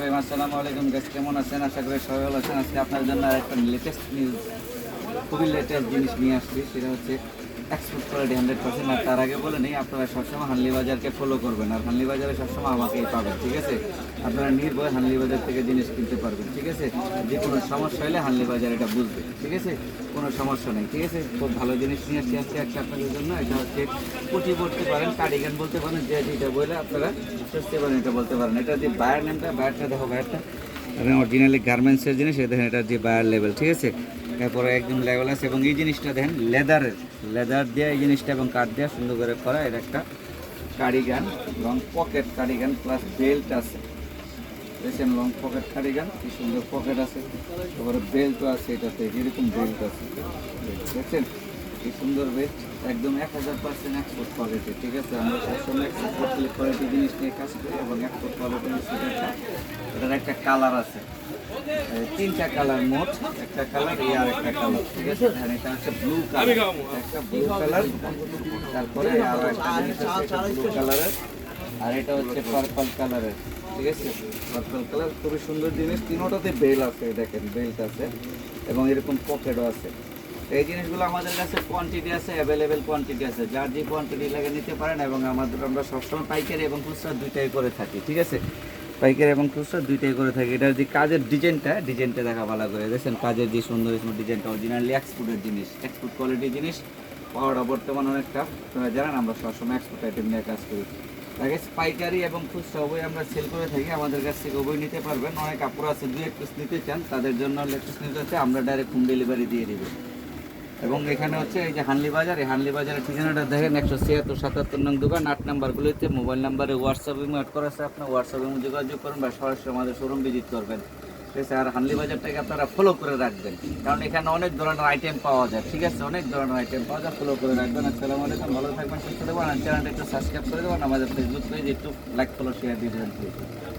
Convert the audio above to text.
রহিম, আসসালামু আলাইকুম গাইস, কেমন আছেন? আশা করি সবাই ভালো আছেন। আজকে আপনার জন্য একটা লেটেস্ট নিউজ, খুবই লেটেস্ট জিনিস নিয়ে আসছি। সেটা হচ্ছে এক্সপোর্ট কোয়ালিটি 100%। আর তার আগে বলে নেই, আপনারা সবসময় হানলি বাজারকে ফলো করবেন, আর হানলি বাজারে সবসময় আমাকেই পাবেন, ঠিক আছে? আপনারা নির্ভয় হানলি বাজার থেকে জিনিস কিনতে পারবেন, ঠিক আছে? যে কোনো সমস্যা হলে হানলি বাজার এটা বুঝবে, ঠিক আছে? কোনো সমস্যা নেই, ঠিক আছে? খুব ভালো জিনিস নিয়ে আসছি আজকে একটা আপনাদের জন্য। এটা হচ্ছে পুঁটি বলতে পারেন, কার্ডিগান বলতে পারেন, যে যেটা বলে আপনারা সস্তে পারেন এটা বলতে পারেন। এটা যে বায়ার নেমটা, বায়ারটা দেখো, বায়ারটা এবং অরিজিনালি গার্মেন্টসের জিনিস। এটা দেখেন, এটার যে বায়ার লেভেল, ঠিক আছে? এরপরে একদম লেভেল আছে। এবং এই জিনিসটা দেখেন লেদার দিয়ে এই জিনিসটা এবং কাঠ দিয়ে সুন্দর করে করা। এর একটা cardigan, long pocket cardigan plus belt আছে, দেখছেন? লং পকেট কার্ডিগান, কি সুন্দর পকেট আছে। তারপরে বেল্টও আছে, এটাতে এরকম বেল্ট আছে, দেখছেন? কি সুন্দর বেল্ট, একদম 1000% এক্সপোর্ট কোয়ালিটি, ঠিক আছে? আমরা সবসময় এক্সপোর্ট কোয়ালিটি জিনিস নিয়ে কাজ করি এবং এক্সপোর্ট কোয়ালিটি সেটা। এটার একটা কালার আছে, তিনটা কালার মোট, একটা কালার এই আর একটা কালার, ঠিক আছে? আর এটা হচ্ছে ব্লু কালার, একটা ব্লু কালার। তারপরে আরো একটা জিনিস আছে ব্লু কালারের, আর এটা হচ্ছে পার্পল কালারের, ঠিক আছে? পার্পল কালার খুবই সুন্দর জিনিস। তিনোটাতে বেল আছে, দেখেন বেল্ট আছে এবং এরকম পকেটও আছে। এই জিনিসগুলো আমাদের কাছে কোয়ান্টিটি আছে, অ্যাভেলেবেল কোয়ান্টিটি আছে, যার যে কোয়ান্টিটি লাগে নিতে পারেন। এবং আমরা সবসময় পাইকারি এবং খুচরা দুইটাই করে থাকি, ঠিক আছে? পাইকারি এবং খুচরা দুইটাই করে থাকি। এটার যে কাজের ডিজাইনটা দেখা ভালো করে, দেখছেন? কাজের যে সুন্দর ডিজাইনটা অরিজিনালি এক্সপোর্টের জিনিস, এক্সপোর্ট কোয়ালিটির জিনিস পাওয়াটা বর্তমানে অনেকটা, আপনারা জানেন আমরা সবসময় এক্সপোর্ট আইটেম নিয়ে কাজ করি। আগে পাইকারি এবং খুচরা উভয় আমরা সেল করে থাকি, আমাদের কাছ থেকে উভয় নিতে পারবেন। অনেক কাপড় আছে, 2-1 পিস নিতে চান, তাদের জন্য লেটেস্ট নিউজ হচ্ছে আমরা ডাইরেক্ট হোম ডেলিভারি দিয়ে দিব। এবং এখানে হচ্ছে এই যে হানলি বাজার, এই হানলি বাজারের ঠিকানাটা দেখেন, 176-77 নং দোকান, 8 নাম্বারগুলিতে। মোবাইল নাম্বারে হোয়াটসঅ্যাপ অ্যাড করা আছে, আপনার হোয়াটসঅ্যাপে যোগাযোগ করুন বা সরাসরি আমাদের শোরুম ভিজিট করবেন, ঠিক আছে? আর হানলি বাজারটাকে আপনারা ফলো করে রাখবেন, কারণ এখানে অনেক ধরনের আইটেম পাওয়া যায়, ঠিক আছে? অনেক ধরনের আইটেম পাওয়া যায়, ফলো করে রাখবেন। আসসালামু আলাইকুম, ভালো থাকবেন, সুস্থ থাকবেন। আর চ্যানেলটা একটু সাবস্ক্রাইব করে দেবেন, আমাদের ফেসবুক পেজ একটু লাইক, ফলো, শেয়ার দিয়ে দেবেন, প্লিজ।